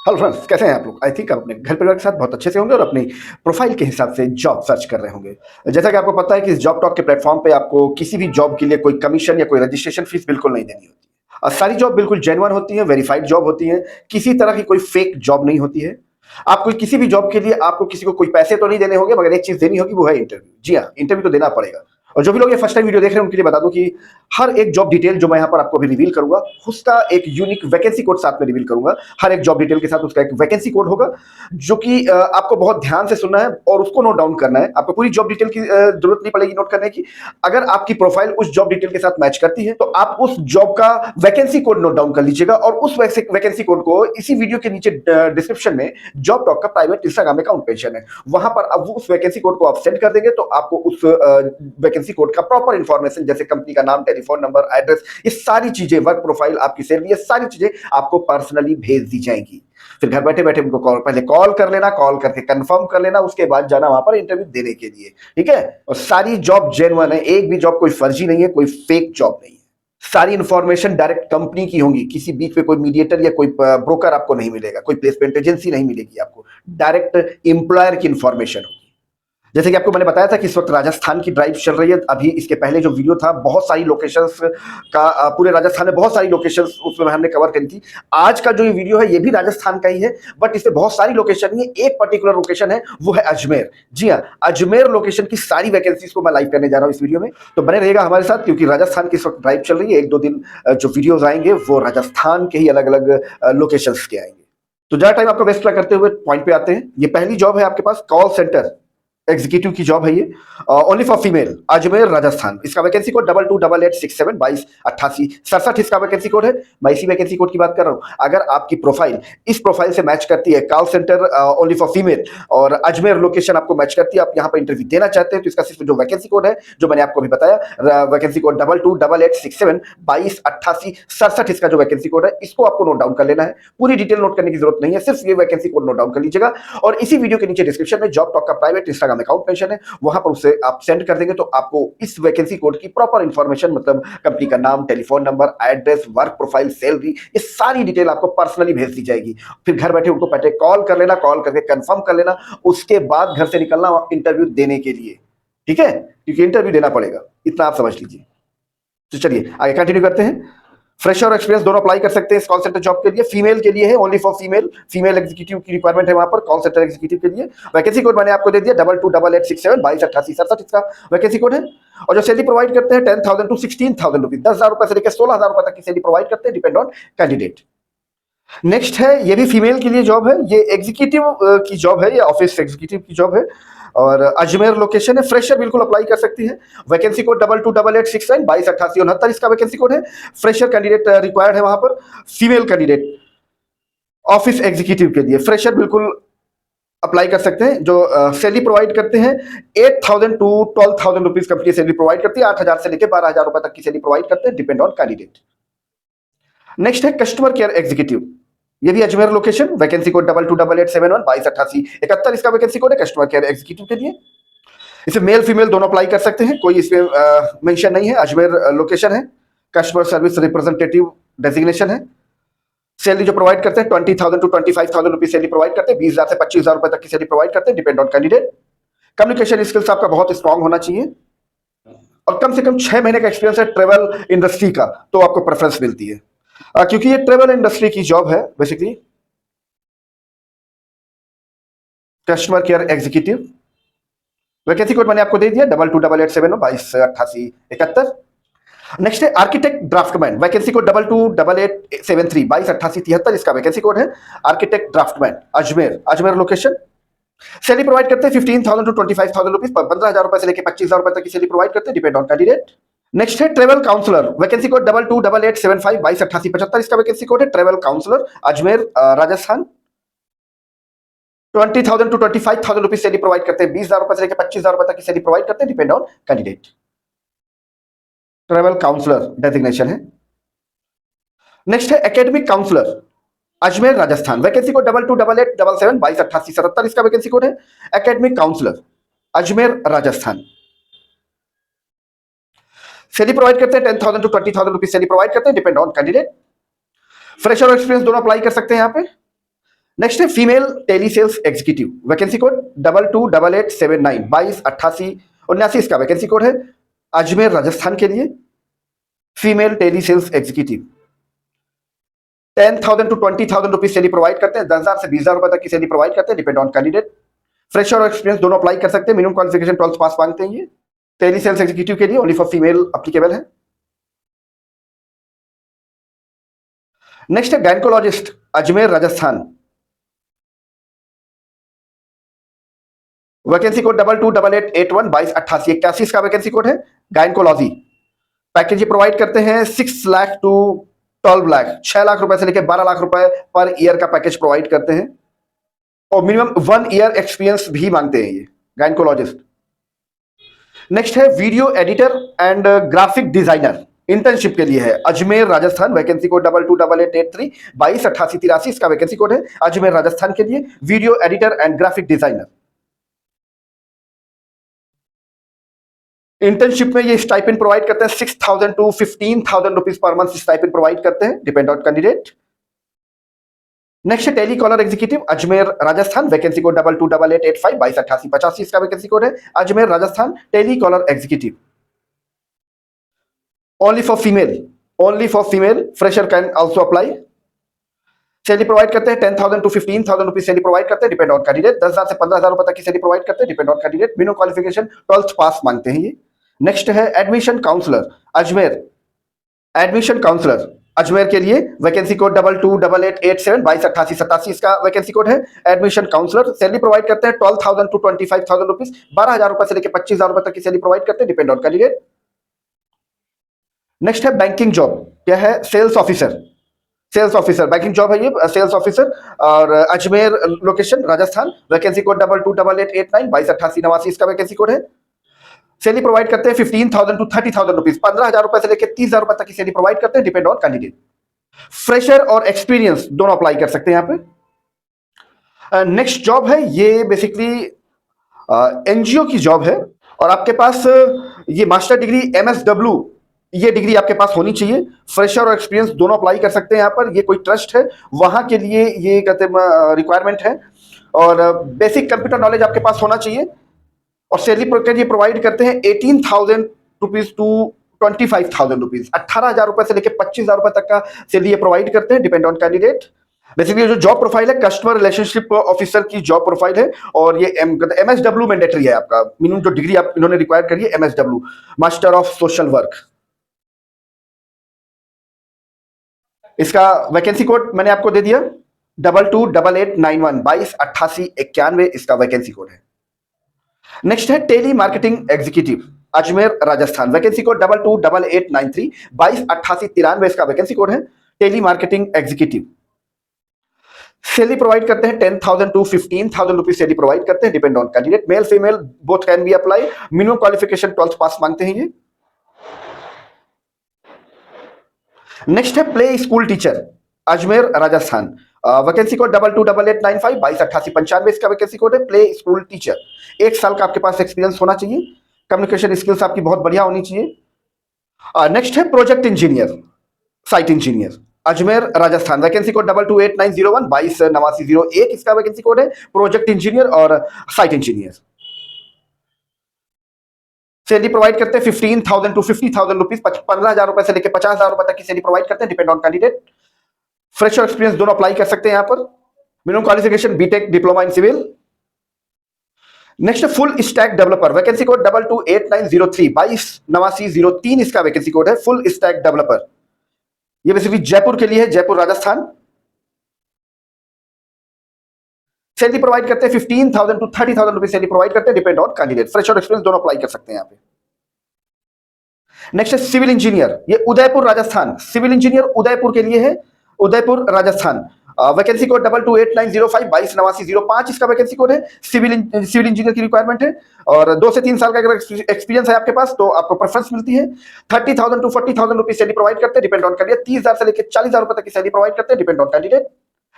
Hello friends, कैसे हैं आप लोग? आई थिंक आप अपने घर परिवार के साथ बहुत अच्छे से होंगे और अपनी प्रोफाइल के हिसाब से जॉब सर्च कर रहे होंगे। जैसा कि आपको पता है कि इस जॉब टॉक के प्लेटफॉर्म पे आपको किसी भी जॉब के लिए कोई कमीशन या कोई रजिस्ट्रेशन फीस बिल्कुल नहीं देनी होती है। सारी जॉब बिल्कुल जेन्युइन होती है, वेरीफाइड जॉब होती है, किसी तरह की कोई फेक जॉब नहीं होती है। आपको किसी भी जॉब के लिए आपको किसी को कोई पैसे तो नहीं देने होंगे, मगर एक चीज देनी होगी, वो है इंटरव्यू। जी हाँ, इंटरव्यू तो देना पड़ेगा। और जो भी लोग ये फर्स्ट टाइम वीडियो देख रहे हैं उनके लिए बता दूं कि हर एक जॉब डिटेल जो मैं यहाँ पर आपको अभी रिवील करूंगा, उसका एक यूनिक वैकेंसी कोड साथ में रिवील करूंगा। हर एक जॉब डिटेल के साथ उसका एक वैकेंसी कोड होगा, जो कि आपको बहुत ध्यान से सुनना है और उसको नोट डाउन करना है। आपको पूरी जॉब डिटेल की जरूरत नहीं पड़ेगी नोट करने की। अगर आपकी प्रोफाइल उस जॉब डिटेल के साथ मैच करती है तो आप उस जॉब का वैकेंसी कोड नोट डाउन कर लीजिएगा, और उस वैकेंसी कोड को इसी वीडियो के नीचे डिस्क्रिप्शन में जॉब टॉक का प्राइवेट इंस्टाग्राम अकाउंट मेंशन है, वहां पर अब उस वैकेंसी कोड को आप सेंड कर देंगे तो आपको उस वैकेंसी कोड का प्रॉपर इंफॉर्मेशन, जैसे कंपनी का नाम, टेलीफोन नंबर, एड्रेस, ये सारी चीजें, वर्क प्रोफाइल, आपकी सैलरी, ये सारी चीजें आपको पर्सनली भेज दी जाएंगी। फिर घर बैठे बैठे उनको पहले कॉल कर लेना, कॉल करके कंफर्म कर लेना, उसके बाद जाना वहां पर इंटरव्यू देने के लिए। ठीक है? और सारी जॉब जेन्युइन है, एक भी जॉब कोई फर्जी नहीं है, कोई फेक जॉब नहीं है। सारी इंफॉर्मेशन डायरेक्ट कंपनी की होगी, किसी बीच में कोई मीडिएटर या कोई ब्रोकर आपको नहीं मिलेगा, कोई प्लेसमेंट एजेंसी नहीं मिलेगी आपको। डायरेक्ट एम्प्लॉयर की इंफॉर्मेशन होगी। जैसे कि आपको मैंने बताया था कि इस वक्त राजस्थान की ड्राइव चल रही है। अभी इसके पहले जो वीडियो था, बहुत सारी लोकेशंस का, पूरे राजस्थान में बहुत सारी लोकेशंस उसमें हमने कवर करी थी। आज का जो ये वीडियो है ये भी राजस्थान का ही है, बट इसमें बहुत सारी लोकेशन नहीं है, एक पर्टिकुलर लोकेशन है, वो है अजमेर। जी हाँ, अजमेर लोकेशन की सारी वैकेंसीज को मैं लाइव करने जा रहा हूँ इस वीडियो में। तो बने रहिएगा हमारे साथ, क्योंकि राजस्थान की इस वक्त ड्राइव चल रही है। एक दो दिन जो वीडियोज आएंगे वो राजस्थान के ही अलग अलग लोकेशंस के आएंगे। तो ज्यादा टाइम आपका वेस्ट ना करते हुए पॉइंट पे आते हैं। ये पहली जॉब है आपके पास, कॉल सेंटर एग्जीक्यूटिव की जॉब है ये, only for female, Ajmer Rajasthan. इसका वैकेंसी कोड 228867228867 इसका वैकेंसी कोड है। मैं इसी वैकेंसी कोड की बात कर रहा हूं। अगर आपकी प्रोफाइल इस प्रोफाइल से मैच करती है, call centre only for female और अजमेर लोकेशन आपको मैच करती है, आप यहां पर इंटरव्यू देना चाहते हैं, तो इसका सिर्फ जो वैकेंसी कोड है जो मैंने आपको अभी बताया, वैकेंसी कोड 228867228867 इसका जो वैकेंसी कोड है, इसको आपको नोट डाउन कर लेना है। पूरी डिटेल नोट करने की जरूरत नहीं है, सिर्फ ये वैकेंसी कोड नोट डाउन कर लीजिएगा। और इसी वीडियो के नीचे डिस्क्रिप्शन में जॉब टॉक का प्राइवेट इंस्टाग्राम अकाउंट मेंशन है, वहां पर उसे आप सेंड कर देंगे तो आपको इस वैकेंसी कोड की प्रॉपर इंफॉर्मेशन, मतलब कंपनी का नाम, telephone number, address, work profile, salary, ये सारी डिटेल आपको पर्सनली भेज दी जाएगी। फिर घर बैठे उनको पहले कॉल कर लेना, कॉल करके कंफर्म कर लेना, उसके बाद घर से निकलना इंटरव्यू देने के लिए। ठीक है? क्योंकि इंटरव्यू देना पड़ेगा, इतना आप समझ लीजिए। तो चलिए आगे कंटिन्यू करते हैं। फ्रेशर और एक्सपीरियंस दोनों अप्लाई कर सकते हैं इस कॉल सेंटर जॉब के लिए। फीमेल के लिए है, only for female, female executive की रिक्वायरमेंट है वहां पर कॉल सेंटर एग्जीक्यूटिव के लिए। वैकेंसी कोड मैंने आपको दे दिया, 228867228867 इसका वैकेंसी कोड है। और जो सैलरी प्रोवाइड करते हैं 10,000 टू 16,000 रुपीज, 10,000 रुपए से लेकर 16,000 रुपए तक की सैलरी प्रोवाइड करते हैं, डिपेंड ऑन कैंडिडेट। नेक्स्ट है, ये भी फीमेल के लिए जॉब है, ये एग्जीक्यूटिव की जॉब है, ये ऑफिस एग्जीक्यूटिव की जॉब है और अजमेर लोकेशन है। फ्रेशर बिल्कुल अप्लाई कर सकती है। वैकेंसी कोड 228869228869 इसका वैकेंसी कोड है। फ्रेशर कैंडिडेट रिक्वायर्ड है वहां पर, फीमेल कैंडिडेट ऑफिस एग्जीक्यूटिव के लिए। फ्रेशर बिल्कुल अप्लाई कर सकते हैं। जो सैलरी प्रोवाइड करते हैं 8,000 to 12,000 rupees company salary provide करती है, 8,000 से लेकर 12,000 रुपए तक की सैलरी प्रोवाइड करते हैं, डिपेंड ऑन कैंडिडेट। नेक्स्ट है कस्टमर केयर एग्जीक्यूटिव, ये भी अजमेर लोकेशन, वैकेंसी कोड 228871228871 इसका वैकेंसी कोड है कस्टमर केयर एग्जीक्यूटिव के लिए। इसे मेल फीमेल दोनों अप्लाई कर सकते हैं, कोई इसमें मेंशन नहीं है। अजमेर लोकेशन है, कस्टमर सर्विस रिप्रेजेंटेटिव डेजिग्नेशन है। सैलरी जो प्रोवाइड करते हैं 20,000 टू 25,000 रुपीज सैलरी प्रोवाइड करते हैं, 20,000 से 25,000 रुपए तक की सैलरी प्रोवाइड करते हैं, depend on candidate. Communication skills आपका बहुत स्ट्रांग होना चाहिए और कम से कम 6 महीने का एक्सपीरियंस है ट्रेवल इंडस्ट्री का, तो आपको प्रेफरेंस मिलती है। क्योंकि ये ट्रेवल इंडस्ट्री की जॉब है basically. Customer care executive, vacancy code मैंने आपको दे दिया 228871228871। नेक्स्ट है आर्किटेक्ट ड्राफ्टमैन, वैकेंसी कोड 228873228873 इसका वैकेंसी कोड है। Architect draftsman Ajmer, Ajmer location. Salary provide करते हैं 15,000 टू 25,000 रुपीज, 15,000 रुपए से लेकर 25,000 रुपए तक की सैलरी प्रोवाइड करते हैं, डिपेंड ऑन कैंडिडेट। नेक्स्ट है ट्रेवल काउंसलर, वैकेंसी कोड 228875228875 इसका वैकेंसी कोड है। Travel counsellor Ajmer Rajasthan, 20,000 to 25,000 rupees salary provide करते हैं, 20,000 रुपए से लेकर 25,000 रुपए तक की सैलरी प्रोवाइड करते हैं, depend on candidate. Travel counsellor designation है। नेक्स्ट है academic counsellor Ajmer Rajasthan, vacancy code 228877228877 इसका वैकेंसी कोड है। Academic counsellor Ajmer Rajasthan, salary provide करते हैं 10,000 टू 20,000 रुपीज सैलरी प्रोवाइड करते हैं, डिपेंड ऑन कैंडिडेट। फ्रेशर और एक्सपीरियंस दोनों अप्लाई कर सकते हैं यहाँ पे। नेक्स्ट है female tele sales executive, vacancy code 228879 228879 इसका वैकेंसी कोड है, अजमेर राजस्थान के लिए। Female tele sales executive 10,000 to 20,000 rupees salary provide करते हैं, 10,000 से 20,000 रुपए तक की सैलरी प्रोवाइड करते हैं, डिपेंड ऑन कैंडिडेट। फ्रेशर और एक्सपीरियंस दोनों अप्लाई कर सकते हैं, मिनिमम क्वालिफिकेशन 12th पास मांगते हैं ये। टेली सेल्स एग्जीक्यूटिव के लिए ओनली फॉर फीमेल अप्लीकेबल है। नेक्स्ट है gynaecologist, Ajmer Rajasthan, vacancy code 228881 2288 81 इसका वैकेंसी कोड है, गायनकोलॉजी। पैकेज ये प्रोवाइड करते हैं 6 लाख टू 12 लाख, 6 लाख रुपए से लेकर 12 लाख रुपए पर ईयर का पैकेज प्रोवाइड करते हैं, और मिनिमम 1 ईयर एक्सपीरियंस भी मांगते हैं ये गायनकोलॉजिस्ट। नेक्स्ट है video editor and graphic designer, internship के लिए है, अजमेर राजस्थान, वैकेंसी कोड 228883 228883 इसका वैकेंसी कोड है, अजमेर राजस्थान के लिए, video editor and graphic designer. Internship में ये स्टाइपेंड प्रोवाइड करते हैं 6,000 to 15,000 rupees per month stipend provide करते हैं, डिपेंड ऑन कैंडिडेट। नेक्स्ट है tele caller executive, Ajmer Rajasthan, vacancy code 228885 228885 इसका वैकेंसी कोड है, Ajmer Rajasthan, tele caller executive. Only for female, only for female, fresher can also apply. Salary provide करते हैं 10,000 to 15,000 rupees salary provide करते हैं, depend on candidate. 10,000 से 15,000 रुपए तक की सैलरी प्रोवाइड करते हैं, depend on candidate. Minimum qualification 12th pass मांगते हैं ये। नेक्स्ट है admission counsellor, Ajmer, admission counsellor Ajmer के लिए, वैकेंसी कोड 228887 228887 इसका वैकेंसी कोड है, एडमिशन काउंसलर। सैलरी प्रोवाइड करते हैं 12,000 टू 25,000 रुपीज, 12,000 रुपए से लेकर 25,000 रुपए तक की सैलरी प्रोवाइड करते हैं, डिपेंड ऑन कैंडिडेट। नेक्स्ट है बैंकिंग जॉब, क्या है, sales officer, sales officer banking job है ये, सेल्स ऑफिसर, और Ajmer location Rajasthan, vacancy code 228889 228889 इसका वैकेंसी कोड है। सैलरी प्रोवाइड करते हैं 15,000 टू 30,000 रुपीज, 15,000 रुपए से लेकर 30,000 रुपए तक की सैलरी प्रोवाइड करते हैं, डिपेंड ऑन कैंडिडेट। फ्रेशर और एक्सपीरियंस दोनों अप्लाई कर सकते हैं यहाँ पे। नेक्स्ट जॉब है ये बेसिकली एनजीओ की जॉब है, और आपके पास ये मास्टर डिग्री MSW ये डिग्री आपके पास होनी चाहिए। फ्रेशर और एक्सपीरियंस दोनों अप्लाई कर सकते हैं यहाँ पर, ये कोई ट्रस्ट है वहां के लिए ये कहते हैं रिक्वायरमेंट है, और बेसिक कंप्यूटर नॉलेज आपके पास होना चाहिए। और सैलरी पैकेज ये प्रोवाइड करते हैं 18,000 रुपीज टू 25,000 रुपीज, 18,000 रुपए से लेकर 25,000 रुपए तक का सैलरी ये प्रोवाइड करते हैं, डिपेंड ऑन कैंडिडेट। बेसिकली जो जॉब प्रोफाइल है कस्टमर रिलेशनशिप ऑफिसर की जॉब प्रोफाइल है, और ये MSW मैंडेटरी है आपका, मिनिमम जो डिग्री आप इन्होंने रिक्वायर करी है MSW, master of social work. इसका वैकेंसी कोड मैंने आपको दे दिया 228891 228891 इसका वैकेंसी कोड है। नेक्स्ट है telemarketing executive, Ajmer Rajasthan, vacancy code 228893 228893 इसका वैकेंसी कोड है, telemarketing executive. Salary provide करते हैं 10,000 टू 15,000 रुपीज सैलरी प्रोवाइड करते हैं, depend on candidate. Male female both can be apply, minimum qualification 12th pass मांगते हैं ये। नेक्स्ट है play school teacher, Ajmer Rajasthan, vacancy code 228895 228895 इसका वैकेंसी कोड है, प्ले स्कूल टीचर। 1 साल का आपके पास एक्सपीरियंस होना चाहिए, कम्युनिकेशन स्किल्स आपकी बहुत बढ़िया होनी चाहिए। नेक्स्ट है project engineer, site engineer, Ajmer Rajasthan, vacancy code 228901 228901 इसका वैकेंसी कोड है, प्रोजेक्ट इंजीनियर और साइट इंजीनियर। सैलरी प्रोवाइड करते हैं 15,000 टू 50,000 रुपीज, 15,000 रुपए से लेकर 50,000 रुपए तक की सैलरी प्रोवाइड करते हैं, depend on candidate. Fresher experience दोनों अप्लाई कर सकते हैं यहाँ पर, minimum qualification B Tech diploma in civil. Next full stack developer, vacancy code 228903 228903 इसका वैकेंसी कोड है, फुल स्टैक डेवलपर। ये बेसिकली जयपुर के लिए है, जयपुर राजस्थान। सैलरी प्रोवाइड करते हैं 15,000 टू 30,000 रुपीज सैलरी प्रोवाइड करते हैं, depend on candidate. Fresher experience दोनों अप्लाई कर सकते हैं यहाँ पे। नेक्स्ट है सिविल इंजीनियर, ये उदयपुर राजस्थान, सिविल इंजीनियर उदयपुर के लिए है, उदयपुर राजस्थान, वैकेंसी कोड 228905 228905 इसका वैकेंसी कोड है, सिविल इंजीनियर की रिक्वायरमेंट है, और 2 से 3 साल का अगर एक्सपीरियंस है आपके पास तो आपको प्रेफरेंस मिलती है। 30,000 टू 40,000 रुपीज सैलरी प्रोवाइड करते हैं, डिपेंड ऑन कैंडिडेट। 30,000 से लेकर 40,000 रुपए तक की सैलरी प्रोवाइड करते हैं, डिपेंड ऑन कैंडिडेट।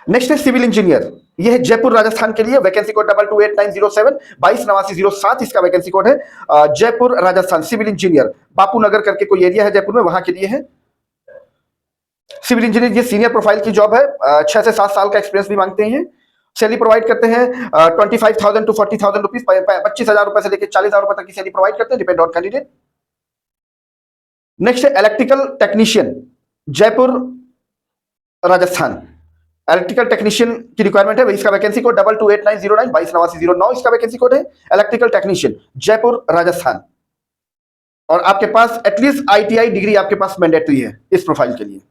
नेक्स्ट है सिविल इंजीनियर, ये है जयपुर राजस्थान के लिए, वैकेंसी कोड 228907 228907 इसका वैकेंसी कोड है, जयपुर राजस्थान, सिविल इंजीनियर। बापू नगर करके कोई एरिया है जयपुर में, वहां के लिए है सिविल इंजीनियर। ये सीनियर प्रोफाइल की जॉब है, 6 से 7 साल का एक्सपीरियंस भी मांगते हैं। सैलरी प्रोवाइड करते हैं 25,000 टू 40,000 रुपीज, 25,000 रुपए से लेकर 40,000 रुपए तक की सैलरी प्रोवाइड करते हैं, डिपेंड ऑन कैंडिडेट। नेक्स्ट है electrical technician, Jaipur Rajasthan. Electrical technician की रिक्वायरमेंट है, इसका वैकेंसी कोड 228909 228909 इसका वैकेंसी कोड है। इलेक्ट्रिकल टेक्नीशियन जयपुर राजस्थान, और आपके पास एटलीस्ट आईटीआई डिग्री आपके पास मैंडेटरी है इस प्रोफाइल के लिए।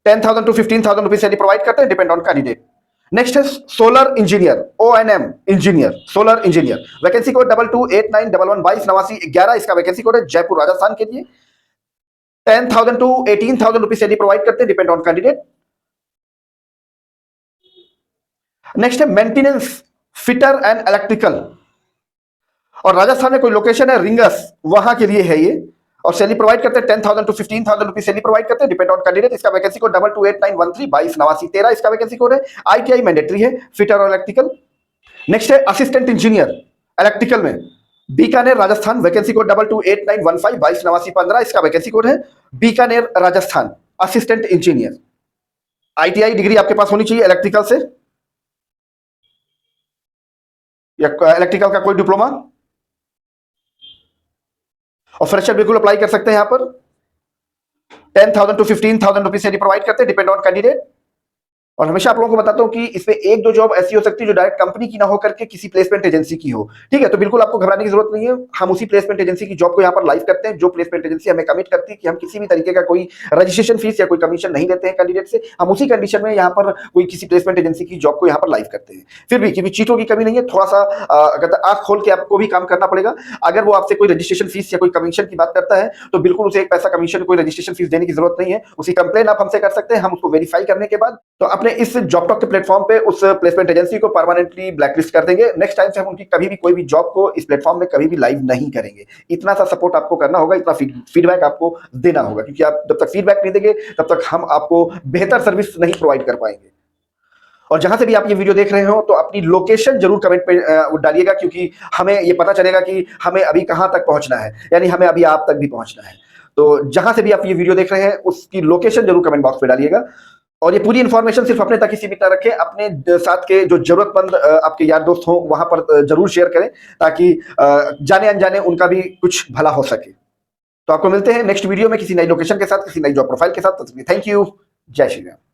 10,000 टू 15,000 रुपीज सैलरी प्रोवाइड करते हैं, डिपेंड ऑन कैंडिडेट। नेक्स्ट है solar engineer, ONM engineer, solar engineer, vacancy code 228911 2289 इसका वैकेंसी कोड है, जयपुर राजस्थान के लिए। 10,000 टू 18,000 रुपीज सैलरी प्रोवाइड करते हैं, डिपेंड ऑन कैंडिडेट। नेक्स्ट है मेंटेनेंस फिटर एंड इलेक्ट्रिकल, और राजस्थान में कोई लोकेशन है रिंगस, वहां के लिए है ये, और सैलरी प्रोवाइड करते हैं 10,000 टू 15,000 रुपीज सैलरी प्रोवाइड करते हैं, डिपेंड ऑन कैंडिडेट। इसका वैकेंसी कोड 228913 228913 इसका वैकेंसी कोड है। आईटीआई मैंडेटरी है, फिटर और इलेक्ट्रिकल। नेक्स्ट है असिस्टेंट इंजीनियर इलेक्ट्रिकल में, बीकानेर राजस्थान, वैकेंसी कोड 228915 228915 इसका वैकेंसी कोड है, Bikaner Rajasthan, assistant engineer. ITI degree आपके पास होनी चाहिए इलेक्ट्रिकल से, या इलेक्ट्रिकल का कोई डिप्लोमा, और फ्रेशर बिल्कुल अप्लाई कर सकते हैं यहाँ पर। 10,000 टू 15,000 रुपीज सैलरी प्रोवाइड करते हैं, डिपेंड ऑन कैंडिडेट। और हमेशा आप लोगों को बताता हूं कि इसमें एक दो जॉब ऐसी हो सकती है जो डायरेक्ट कंपनी की ना हो करके किसी प्लेसमेंट एजेंसी की हो, ठीक है, तो बिल्कुल आपको घबराने की जरूरत नहीं है। हम उसी प्लेसमेंट एजेंसी की जॉब को यहाँ पर लाइव करते हैं, जो प्लेसमेंट एजेंसी हमें कमिट करती है कि हम किसी भी तरीके का कोई रजिस्ट्रेशन फीस या कोई कमीशन नहीं लेते हैं कैंडिडेट से। हम उसी कंडीशन में यहाँ पर कोई किसी प्लेसमेंट एजेंसी की जॉब को यहाँ पर लाइव करते हैं। फिर भी क्योंकि चीटों की कमी नहीं है, थोड़ा सा आंख खोल के आपको भी काम करना पड़ेगा। अगर वो आपसे कोई रजिस्ट्रेशन फीस या कोई कमीशन की बात करता है तो बिल्कुल उसे एक पैसा कमीशन, कोई रजिस्ट्रेशन फीस देने की जरूरत नहीं है। उसकी कंप्लेन आप हमसे कर सकते हैं, हम उसको वेरीफाई करने के बाद तो अपने इस जॉब टॉक के प्लेटफॉर्म पे उस प्लेसमेंट एजेंसी को परमानेंटली ब्लैकलिस्ट कर देंगे। नेक्स्ट टाइम से हम उनकी कभी भी कोई भी जॉब को इस प्लेटफॉर्म में कभी भी लाइव नहीं करेंगे। इतना सा सपोर्ट आपको करना होगा, इतना फीडबैक आपको देना होगा, क्योंकि आप जब तक फीडबैक नहीं देंगे तब तक हम आपको बेहतर सर्विस नहीं प्रोवाइड कर पाएंगे। और जहां से भी आप ये वीडियो देख रहे हो तो अपनी लोकेशन जरूर कमेंट पे डालिएगा, क्योंकि हमें ये पता चलेगा कि हमें अभी कहां तक पहुंचना है, यानी हमें अभी आप तक भी पहुंचना है। तो जहां से भी आप ये वीडियो देख रहे हैं उसकी लोकेशन जरूर कमेंट बॉक्स में डालिएगा। और ये पूरी इन्फॉर्मेशन सिर्फ अपने तक ही सीमित ना रखें, अपने साथ के जो जरूरतमंद आपके यार दोस्त हों वहां पर जरूर शेयर करें, ताकि जाने अनजाने उनका भी कुछ भला हो सके। तो आपको मिलते हैं नेक्स्ट वीडियो में किसी नई लोकेशन के साथ, किसी नई जॉब प्रोफाइल के साथ। थैंक यू, जय श्री राम।